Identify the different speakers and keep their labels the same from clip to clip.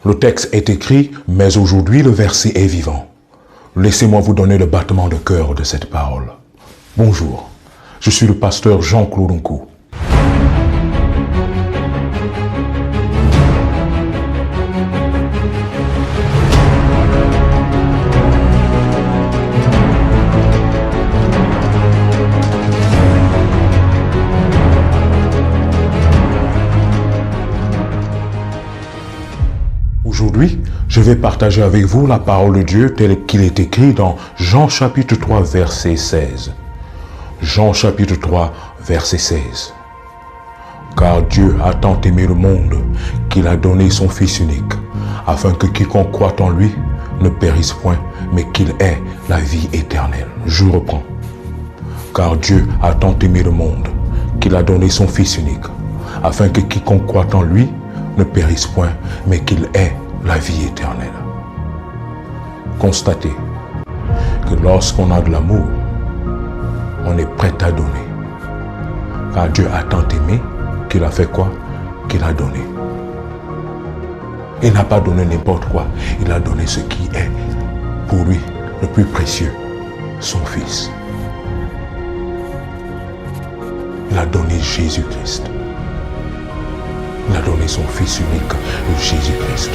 Speaker 1: Le texte est écrit, mais aujourd'hui le verset est vivant. Laissez-moi vous donner le battement de cœur de cette parole. Bonjour, je suis le pasteur Jean-Claude Nkou. Aujourd'hui, je vais partager avec vous la parole de Dieu telle qu'il est écrit dans Jean chapitre 3, verset 16. Jean chapitre 3, verset 16. Car Dieu a tant aimé le monde qu'il a donné son Fils unique, afin que quiconque croit en lui ne périsse point, mais qu'il ait la vie éternelle. Je reprends. Car Dieu a tant aimé le monde qu'il a donné son Fils unique, afin que quiconque croit en lui ne périsse point, mais qu'il ait la vie éternelle. Constatez que lorsqu'on a de l'amour, on est prêt à donner. Car Dieu a tant aimé qu'il a fait quoi? Qu'il a donné. Il n'a pas donné n'importe quoi. Il a donné ce qui est pour lui le plus précieux, son Fils. Il a donné Jésus-Christ. Il a donné son Fils unique, Jésus-Christ.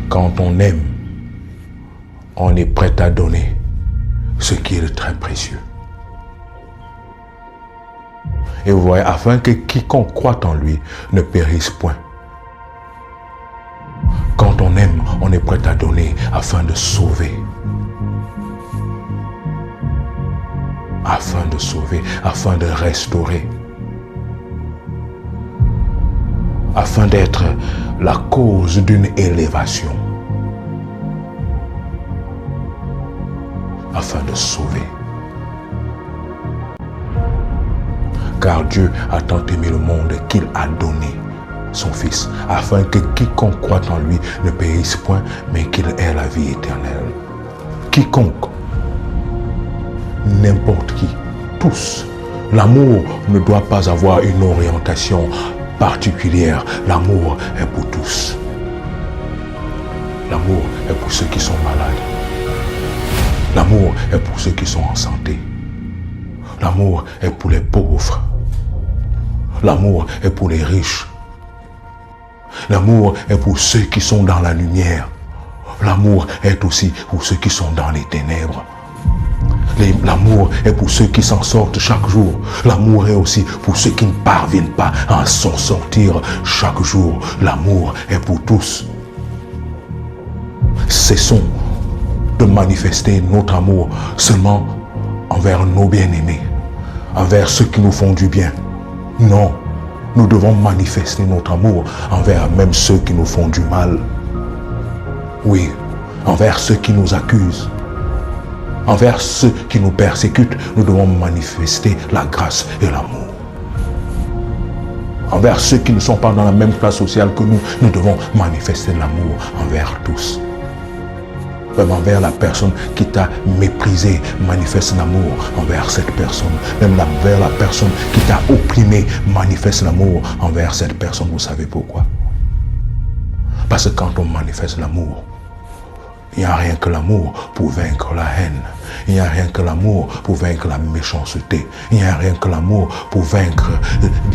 Speaker 1: Quand on aime, on est prêt à donner ce qui est le très précieux. Et vous voyez, afin que quiconque croit en lui ne périsse point. Quand on aime, on est prêt à donner afin de sauver. Afin de sauver, afin de restaurer. Afin d'être la cause d'une élévation, afin de sauver. Car Dieu a tant aimé le monde qu'il a donné son Fils, afin que quiconque croit en lui ne périsse point, mais qu'il ait la vie éternelle. Quiconque, n'importe qui, tous. L'amour ne doit pas avoir une orientation particulière. L'amour est pour tous. L'amour est pour ceux qui sont malades. L'amour est pour ceux qui sont en santé. L'amour est pour les pauvres. L'amour est pour les riches. L'amour est pour ceux qui sont dans la lumière. L'amour est aussi pour ceux qui sont dans les ténèbres. L'amour est pour ceux qui s'en sortent chaque jour. L'amour est aussi pour ceux qui ne parviennent pas à s'en sortir chaque jour. L'amour est pour tous. Cessons de manifester notre amour seulement envers nos bien-aimés, envers ceux qui nous font du bien. Non, nous devons manifester notre amour envers même ceux qui nous font du mal. Oui, envers ceux qui nous accusent. Envers ceux qui nous persécutent, nous devons manifester la grâce et l'amour. Envers ceux qui ne sont pas dans la même classe sociale que nous, nous devons manifester l'amour envers tous. Même envers la personne qui t'a méprisé, manifeste l'amour envers cette personne. Même envers la personne qui t'a opprimé, manifeste l'amour envers cette personne. Vous savez pourquoi? Parce que quand on manifeste l'amour, il n'y a rien que l'amour pour vaincre la haine. Il n'y a rien que l'amour pour vaincre la méchanceté. Il n'y a rien que l'amour pour vaincre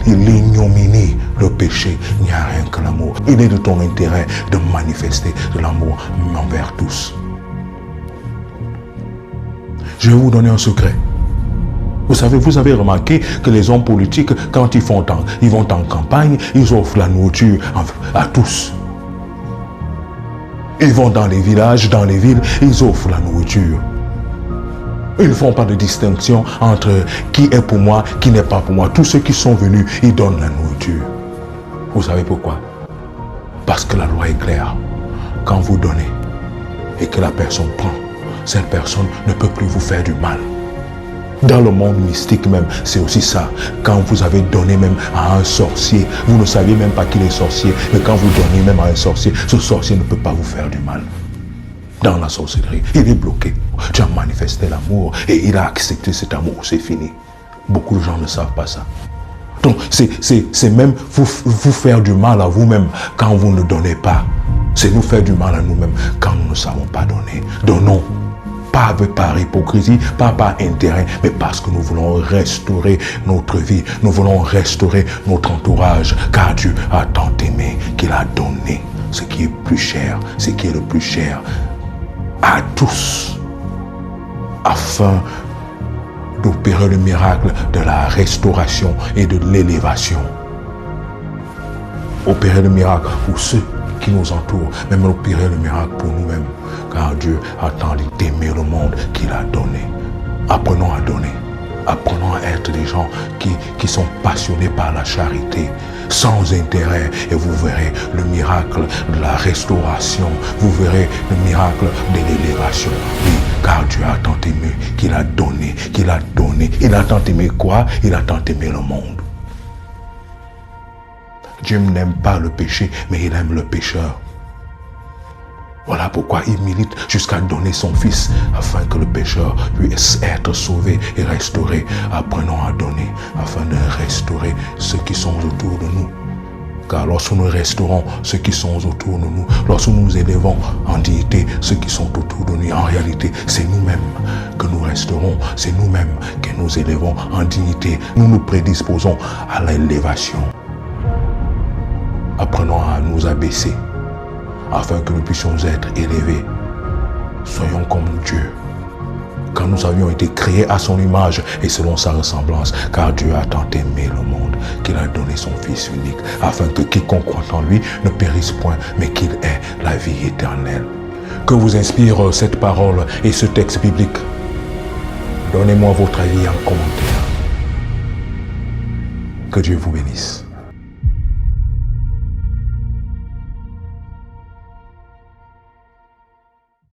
Speaker 1: l'ignominie, le péché. Il n'y a rien que l'amour. Il est de ton intérêt de manifester de l'amour envers tous. Je vais vous donner un secret. Vous savez, vous avez remarqué que les hommes politiques, quand ils vont en campagne, ils offrent la nourriture à tous. Ils vont dans les villages, dans les villes, ils offrent la nourriture. Ils ne font pas de distinction entre qui est pour moi, qui n'est pas pour moi. Tous ceux qui sont venus, ils donnent la nourriture. Vous savez pourquoi? Parce que la loi est claire. Quand vous donnez et que la personne prend, cette personne ne peut plus vous faire du mal. Dans le monde mystique même, c'est aussi ça. Quand vous avez donné même à un sorcier, vous ne saviez même pas qu'il est sorcier, mais quand vous donnez même à un sorcier, ce sorcier ne peut pas vous faire du mal. Dans la sorcellerie, il est bloqué. Tu as manifesté l'amour et il a accepté cet amour, c'est fini. Beaucoup de gens ne savent pas ça. C'est même vous faire du mal à vous-même quand vous ne donnez pas. C'est nous faire du mal à nous-mêmes quand nous ne savons pas donner. Donnons. Pas par hypocrisie, pas par intérêt, mais parce que nous voulons restaurer notre vie. Nous voulons restaurer notre entourage, car Dieu a tant aimé qu'il a donné ce qui est plus cher, ce qui est le plus cher à tous, afin d'opérer le miracle de la restauration et de l'élévation. Opérer le miracle pour ceux qui nous entourent, même opérer le miracle pour nous-mêmes, car Dieu a tant aimé le monde qu'il a donné. Apprenons à donner. Apprenons à être des gens qui sont passionnés par la charité, sans intérêt, et vous verrez le miracle de la restauration, vous verrez le miracle de l'élévation. Oui, car Dieu a tant aimé qu'il a donné, qu'il a donné. Il a tant aimé quoi? Il a tant aimé le monde. Dieu n'aime pas le péché, mais il aime le pécheur. Voilà pourquoi il milite jusqu'à donner son Fils, afin que le pécheur puisse être sauvé et restauré. Apprenons à donner, afin de restaurer ceux qui sont autour de nous. Car lorsque nous restaurons ceux qui sont autour de nous, lorsque nous élevons en dignité ceux qui sont autour de nous, en réalité, c'est nous-mêmes que nous restaurons, c'est nous-mêmes que nous élevons en dignité. Nous nous prédisposons à l'élévation. Apprenons à nous abaisser, afin que nous puissions être élevés. Soyons comme Dieu, quand nous avions été créés à son image et selon sa ressemblance, car Dieu a tant aimé le monde qu'il a donné son Fils unique, afin que quiconque croit en lui ne périsse point, mais qu'il ait la vie éternelle. Que vous inspire cette parole et ce texte biblique? Donnez-moi votre avis en commentaire. Que Dieu vous bénisse.